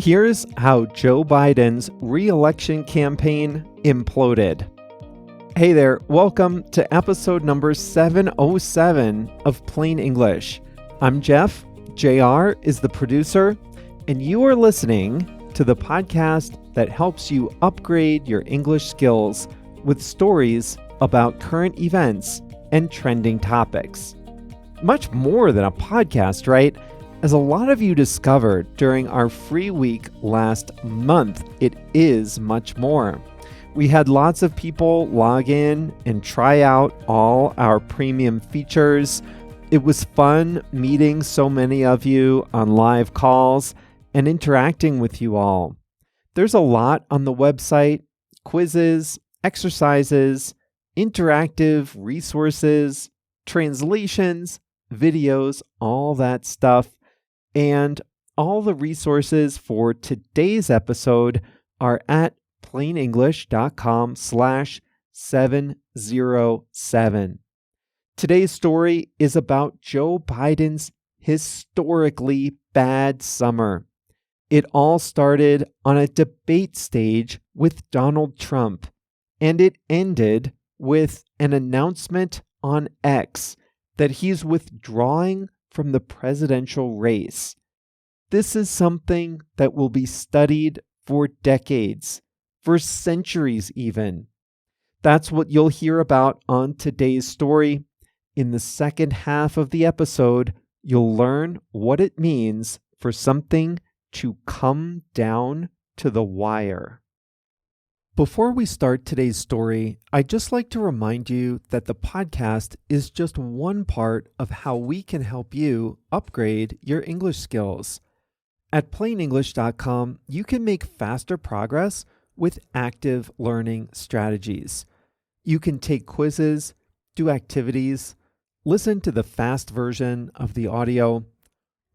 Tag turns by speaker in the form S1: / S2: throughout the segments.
S1: Here's how Joe Biden's re-election campaign imploded. Hey there, welcome to episode number 707 of Plain English. I'm Jeff, JR is the producer, and you are listening to the podcast that helps you upgrade your English skills with stories about current events and trending topics. Much more than a podcast, right? As a lot of you discovered during our free week last month, it is much more. We had lots of people log in and try out all our premium features. It was fun meeting so many of you on live calls and interacting with you all. There's a lot on the website: quizzes, exercises, interactive resources, translations, videos, all that stuff. And all the resources for today's episode are at plainenglish.com/707. Today's story is about Joe Biden's historically bad summer. It all started on a debate stage with Donald Trump, and it ended with an announcement on X that he's withdrawing from the presidential race. This is something that will be studied for decades, for centuries even. That's what you'll hear about on today's story. In the second half of the episode, you'll learn what it means for something to come down to the wire. Before we start today's story, I'd just like to remind you that the podcast is just one part of how we can help you upgrade your English skills. At plainenglish.com, you can make faster progress with active learning strategies. You can take quizzes, do activities, listen to the fast version of the audio,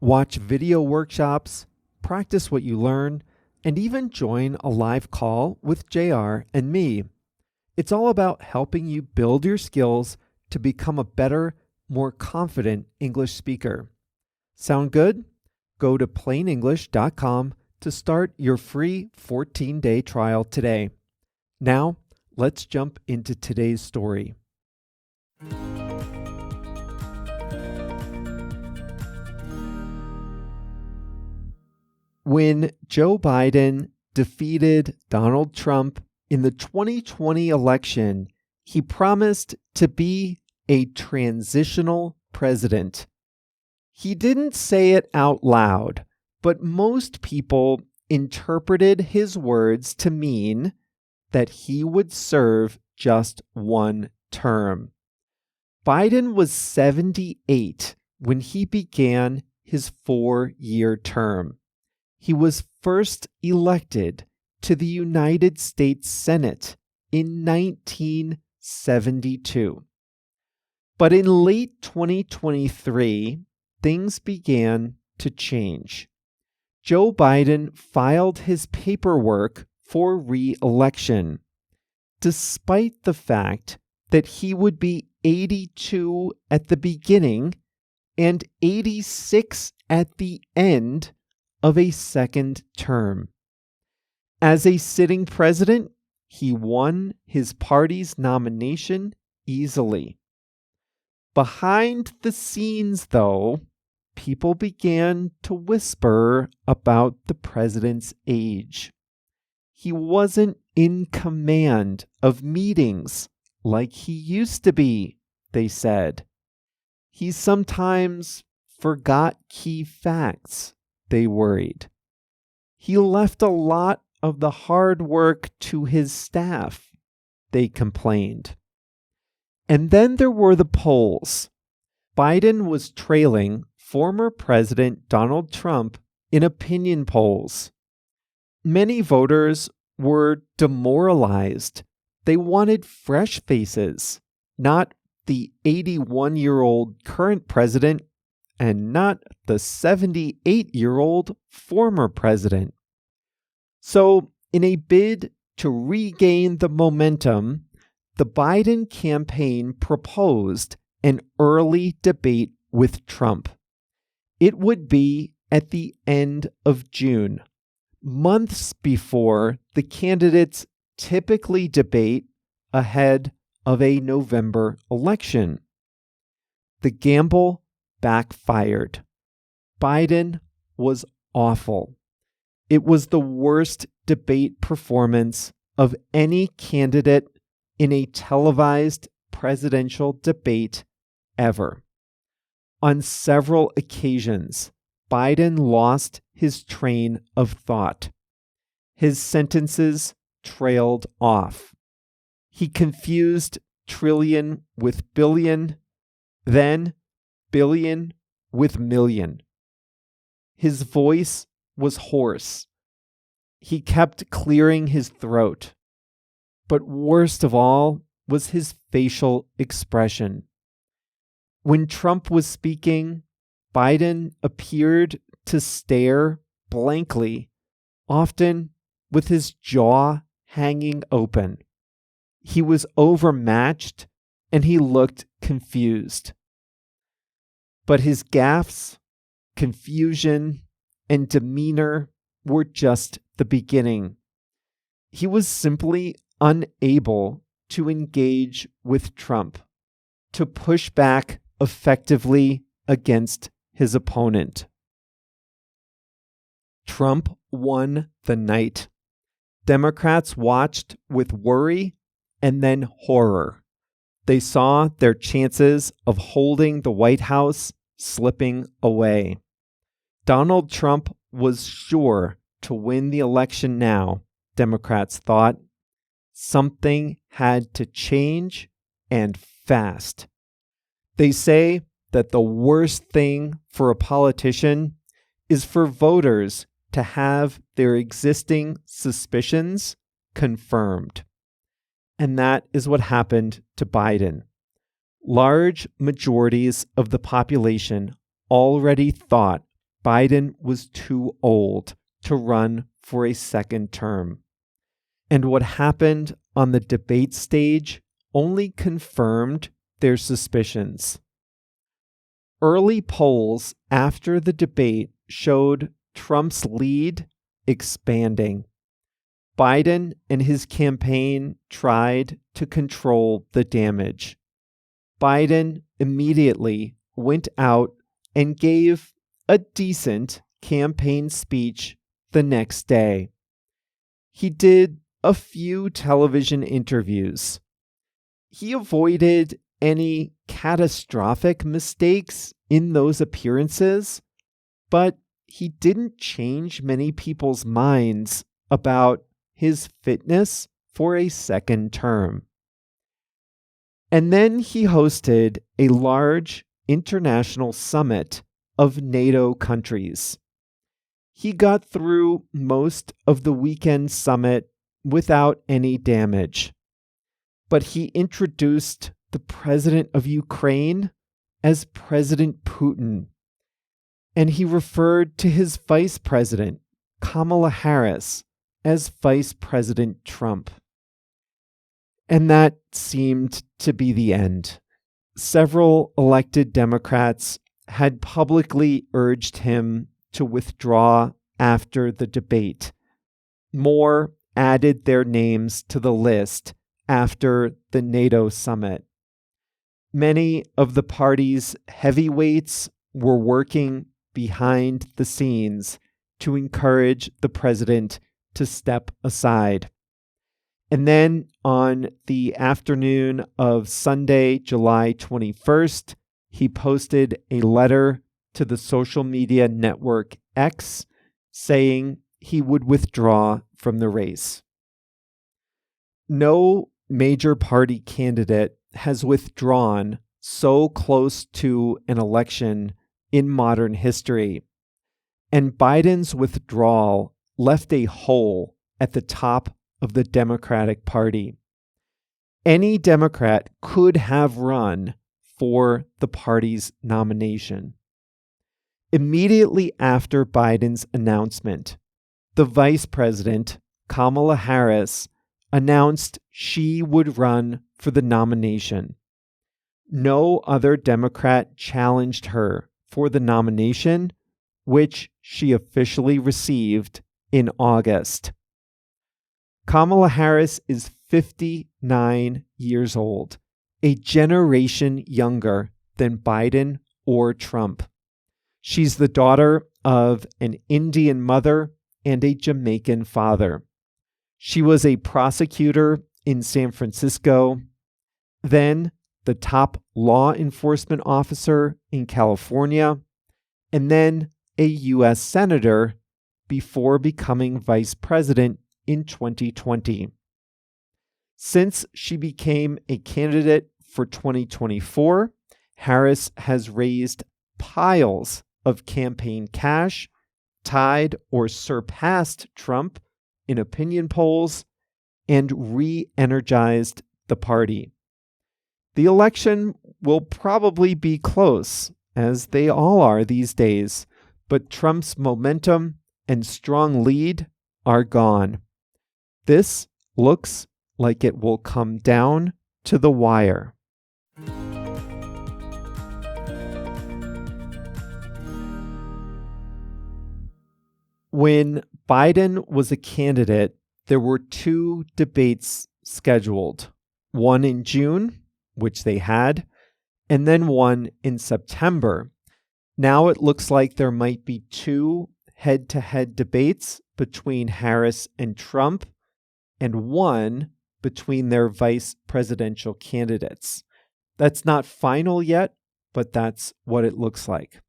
S1: watch video workshops, practice what you learn, and even join a live call with JR and me. It's all about helping you build your skills to become a better, more confident English speaker. Sound good? Go to plainenglish.com to start your free 14-day trial today. Now, let's jump into today's story. When Joe Biden defeated Donald Trump in the 2020 election, he promised to be a transitional president. He didn't say it out loud, but most people interpreted his words to mean that he would serve just one term. Biden was 78 when he began his 4-year term. He was first elected to the United States Senate in 1972. But in late 2023, things began to change. Joe Biden filed his paperwork for re-election, despite the fact that he would be 82 at the beginning and 86 at the end of a second term. As a sitting president, he won his party's nomination easily. Behind the scenes, though, people began to whisper about the president's age. He wasn't in command of meetings like he used to be, they said. He sometimes forgot key facts, they worried. He left a lot of the hard work to his staff, they complained. And then there were the polls. Biden was trailing former President Donald Trump in opinion polls. Many voters were demoralized. They wanted fresh faces, not the 81-year-old current president and not the 78-year-old former president. So, in a bid to regain the momentum, the Biden campaign proposed an early debate with Trump. It would be at the end of June, months before the candidates typically debate ahead of a November election. The gamble backfired. Biden was awful. It was the worst debate performance of any candidate in a televised presidential debate ever. On several occasions, Biden lost his train of thought. His sentences trailed off. He confused trillion with billion, then billion with million. His voice was hoarse. He kept clearing his throat. But worst of all was his facial expression. When Trump was speaking, Biden appeared to stare blankly, often with his jaw hanging open. He was overmatched and he looked confused. But his gaffes, confusion, and demeanor were just the beginning. He was simply unable to engage with Trump, to push back effectively against his opponent. Trump won the night. Democrats watched with worry and then horror. They saw their chances of holding the White House slipping away. Donald Trump was sure to win the election now, Democrats thought. Something had to change, and fast. They say that the worst thing for a politician is for voters to have their existing suspicions confirmed. And that is what happened to Biden. Large majorities of the population already thought Biden was too old to run for a second term. And what happened on the debate stage only confirmed their suspicions. Early polls after the debate showed Trump's lead expanding. Biden and his campaign tried to control the damage. Biden immediately went out and gave a decent campaign speech the next day. He did a few television interviews. He avoided any catastrophic mistakes in those appearances, but he didn't change many people's minds about his fitness for a second term. And then he hosted a large international summit of NATO countries. He got through most of the weekend summit without any damage. But he introduced the president of Ukraine as President Putin. And he referred to his vice president, Kamala Harris, as Vice President Trump. And that seemed to be the end. Several elected Democrats had publicly urged him to withdraw after the debate. More added their names to the list after the NATO summit. Many of the party's heavyweights were working behind the scenes to encourage the president to step aside. And then on the afternoon of Sunday, July 21st, he posted a letter to the social media network X saying he would withdraw from the race. No major party candidate has withdrawn so close to an election in modern history. And Biden's withdrawal left a hole at the top of the Democratic Party. Any Democrat could have run for the party's nomination. Immediately after Biden's announcement, the vice president, Kamala Harris, announced she would run for the nomination. No other Democrat challenged her for the nomination, which she officially received in August. Kamala Harris is 59 years old, a generation younger than Biden or Trump. She's the daughter of an Indian mother and a Jamaican father. She was a prosecutor in San Francisco, then the top law enforcement officer in California, and then a U.S. senator before becoming vice president in 2020. Since she became a candidate for 2024, Harris has raised piles of campaign cash, tied or surpassed Trump in opinion polls, and re-energized the party. The election will probably be close, as they all are these days, but Trump's momentum and strong lead are gone. This looks like it will come down to the wire. When Biden was a candidate, there were 2 debates scheduled, one in June, which they had, and then one in September. Now it looks like there might be 2 head-to-head debates between Harris and Trump, and one between their vice presidential candidates. That's not final yet, but that's what it looks like.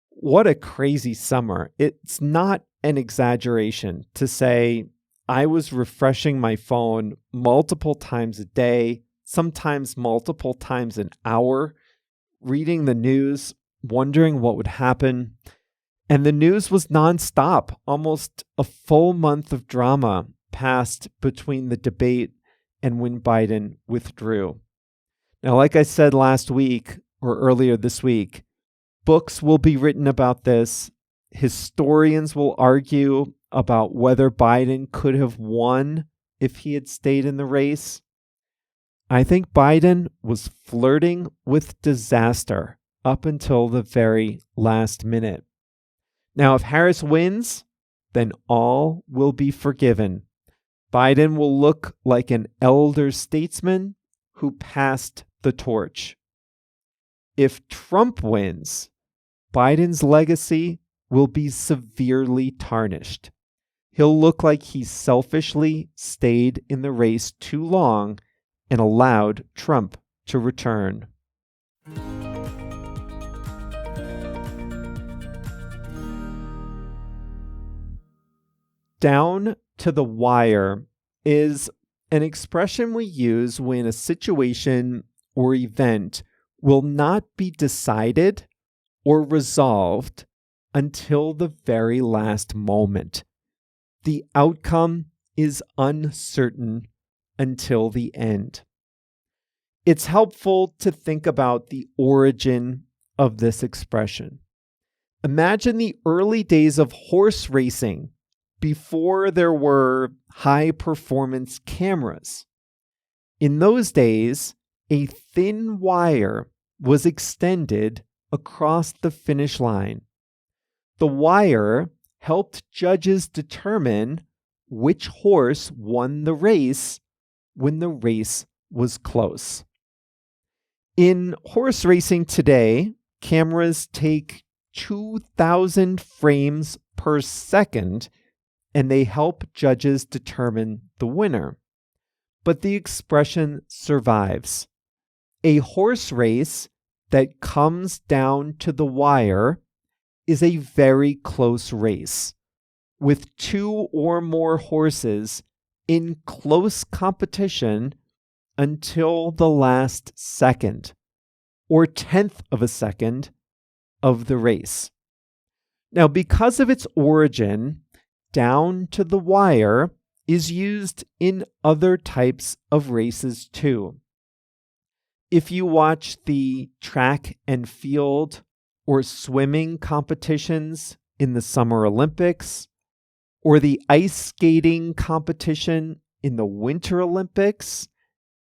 S1: What a crazy summer. It's not an exaggeration to say I was refreshing my phone multiple times a day, sometimes multiple times an hour, reading the news, wondering what would happen. And the news was nonstop. Almost a full month of drama passed between the debate and when Biden withdrew. Now, like I said last week or earlier this week, books will be written about this. Historians will argue about whether Biden could have won if he had stayed in the race. I think Biden was flirting with disaster up until the very last minute. Now, if Harris wins, then all will be forgiven. Biden will look like an elder statesman who passed the torch. If Trump wins, Biden's legacy will be severely tarnished. He'll look like he selfishly stayed in the race too long and allowed Trump to return. Down to the wire is an expression we use when a situation or event will not be decided or resolved until the very last moment. The outcome is uncertain until the end. It's helpful to think about the origin of this expression. Imagine the early days of horse racing before there were high-performance cameras. In those days, a thin wire was extended across the finish line. The wire helped judges determine which horse won the race when the race was close. In horse racing today, cameras take 2,000 frames per second, and they help judges determine the winner. But the expression survives. A horse race that comes down to the wire is a very close race, with 2 or more horses in close competition until the last second, or 1/10 of a second, of the race. Now, because of its origin, down to the wire is used in other types of races too. If you watch the track and field or swimming competitions in the Summer Olympics, or the ice skating competition in the Winter Olympics,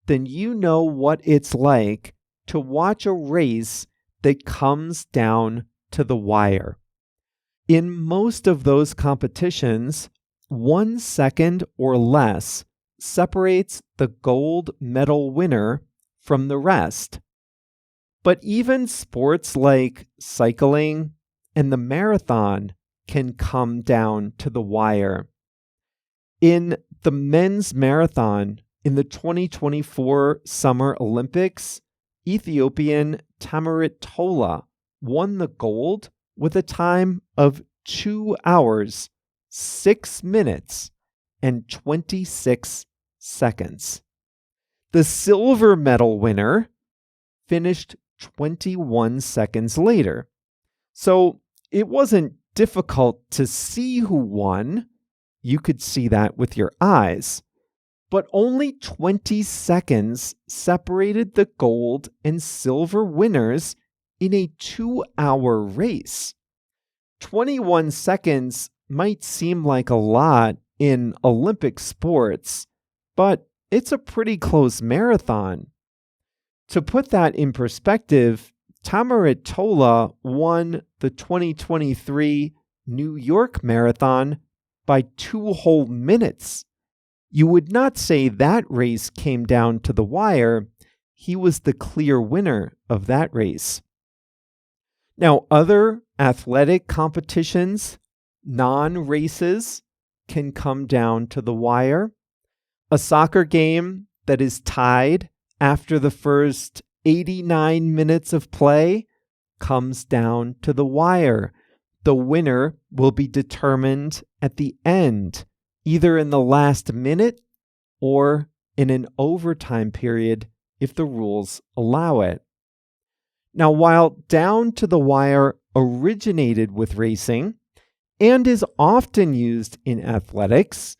S1: then you know what it's like to watch a race that comes down to the wire. In most of those competitions, 1 second or less separates the gold medal winner from the rest. But even sports like cycling and the marathon can come down to the wire. In the men's marathon in the 2024 Summer Olympics, Ethiopian Tamarit Tola won the gold with a time of 2 hours, 6 minutes, and 26 seconds. The silver medal winner finished 21 seconds later. So it wasn't difficult to see who won. You could see that with your eyes. But only 20 seconds separated the gold and silver winners in a 2-hour race. 21 seconds might seem like a lot in Olympic sports, but it's a pretty close marathon. To put that in perspective, Tamarit Tola won the 2023 New York Marathon by 2 whole minutes. You would not say that race came down to the wire. He was the clear winner of that race. Now, other athletic competitions, non-races, can come down to the wire. A soccer game that is tied after the first 89 minutes of play comes down to the wire. The winner will be determined at the end, either in the last minute or in an overtime period if the rules allow it. Now, while down to the wire originated with racing and is often used in athletics,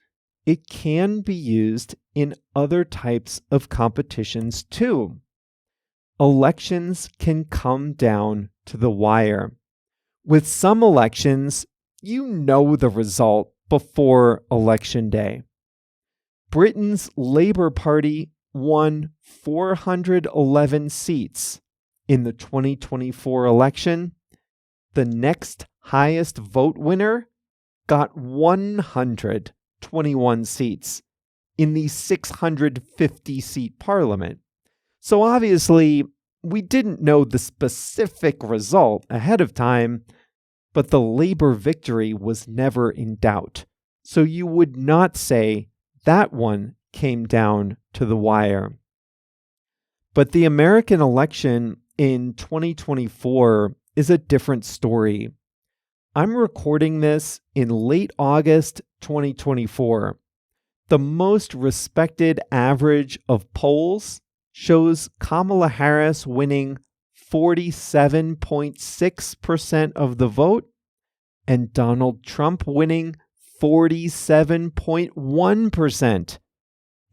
S1: it can be used in other types of competitions too. Elections can come down to the wire. With some elections, you know the result before Election Day. Britain's Labour Party won 411 seats in the 2024 election. The next highest vote winner got 121 seats in the 650-seat parliament. So obviously, we didn't know the specific result ahead of time, but the Labour victory was never in doubt. So you would not say that one came down to the wire. But the American election in 2024 is a different story. I'm recording this in late August 2024. The most respected average of polls shows Kamala Harris winning 47.6% of the vote and Donald Trump winning 47.1%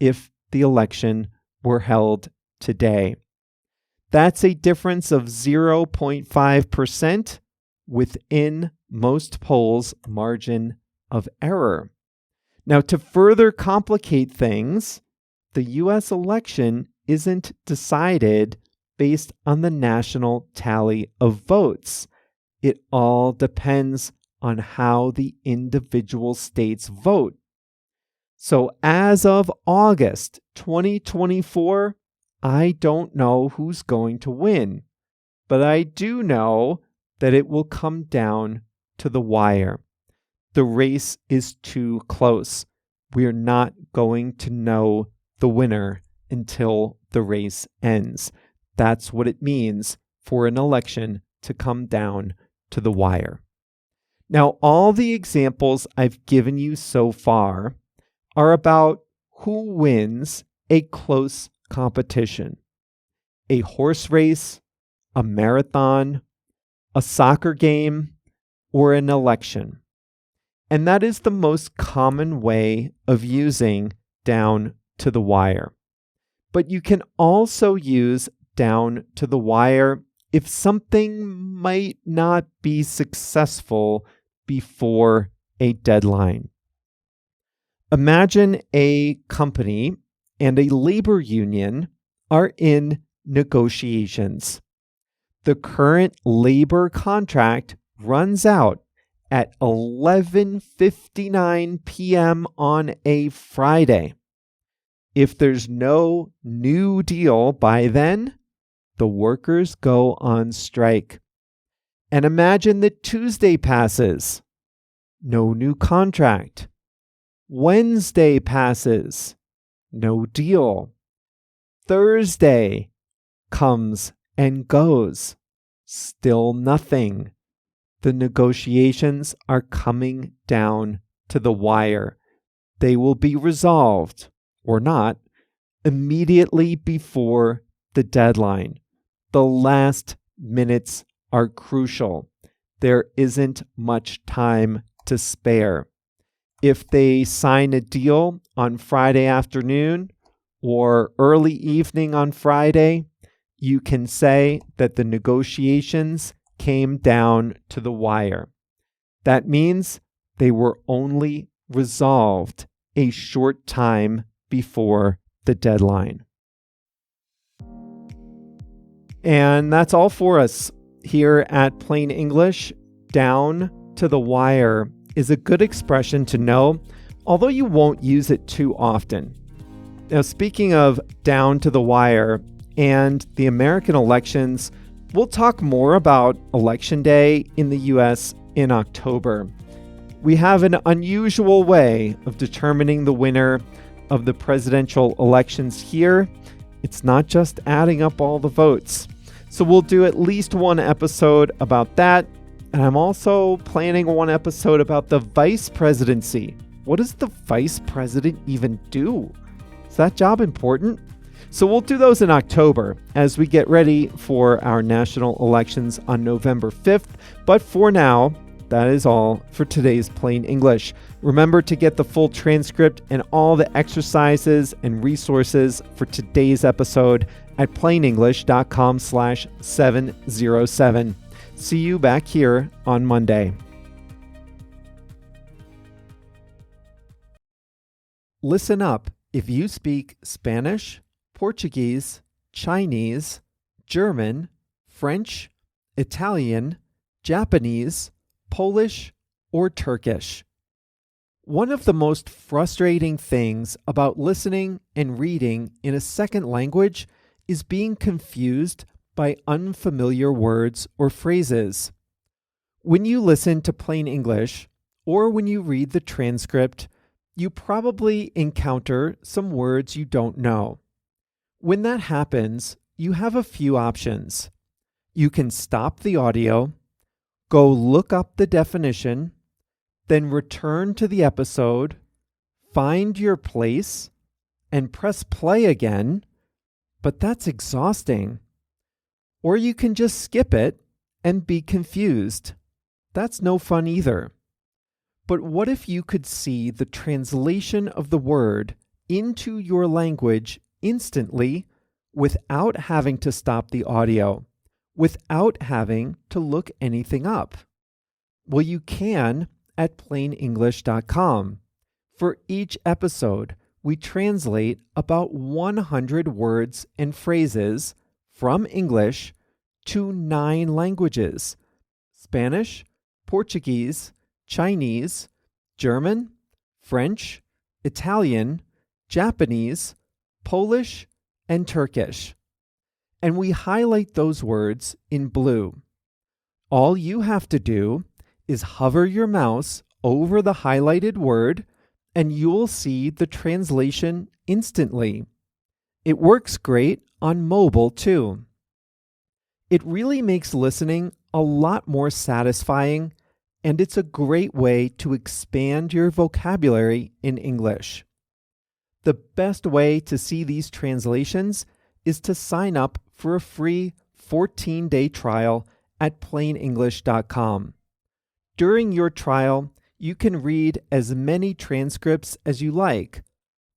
S1: if the election were held today. That's a difference of 0.5% within most polls' margin of error. Now, to further complicate things, the U.S. election isn't decided based on the national tally of votes. It all depends on how the individual states vote. So as of August 2024, I don't know who's going to win, but I do know that it will come down to the wire. The race is too close. We're not going to know the winner until the race ends. That's what it means for an election to come down to the wire. Now, all the examples I've given you so far are about who wins a close competition. A horse race, a marathon, a soccer game, or an election. And that is the most common way of using down to the wire. But you can also use down to the wire if something might not be successful before a deadline. Imagine a company and a labor union are in negotiations. The current labor contract runs out at 11:59 p.m. on a Friday. If there's no new deal by then, the workers go on strike. And imagine that Tuesday passes. No new contract. Wednesday passes. No deal. Thursday comes and goes. Still nothing. The negotiations are coming down to the wire. They will be resolved, or not, immediately before the deadline. The last minutes are crucial. There isn't much time to spare. If they sign a deal on Friday afternoon or early evening on Friday, you can say that the negotiations came down to the wire. That means they were only resolved a short time before the deadline. And that's all for us here at Plain English. Down to the wire is a good expression to know, although you won't use it too often. Now, speaking of down to the wire and the American elections, we'll talk more about Election Day in the U.S. in October. We have an unusual way of determining the winner of the presidential elections here. It's not just adding up all the votes. So we'll do at least one episode about that. And I'm also planning one episode about the vice presidency. What does the vice president even do? Is that job important? So we'll do those in October as we get ready for our national elections on November 5th. But for now, that is all for today's Plain English. Remember to get the full transcript and all the exercises and resources for today's episode at plainenglish.com/707. See you back here on Monday. Listen up if you speak Spanish, Portuguese, Chinese, German, French, Italian, Japanese, Polish, or Turkish. One of the most frustrating things about listening and reading in a second language is being confused by unfamiliar words or phrases. When you listen to Plain English, or when you read the transcript, you probably encounter some words you don't know. When that happens, you have a few options. You can stop the audio, go look up the definition, then return to the episode, find your place, and press play again, but that's exhausting. Or you can just skip it and be confused. That's no fun either. But what if you could see the translation of the word into your language instantly without having to stop the audio, without having to look anything up? Well, you can at plainenglish.com. For each episode, we translate about 100 words and phrases from English to 9 languages: Spanish, Portuguese, Chinese, German, French, Italian, Japanese, Polish, and Turkish. And we highlight those words in blue. All you have to do is hover your mouse over the highlighted word, and you'll see the translation instantly. It works great on mobile too. It really makes listening a lot more satisfying, and it's a great way to expand your vocabulary in English. The best way to see these translations is to sign up for a free 14-day trial at plainenglish.com. During your trial, you can read as many transcripts as you like,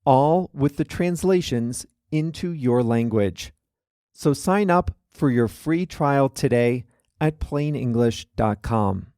S1: all with the translations into your language. So sign up for your free trial today at plainenglish.com.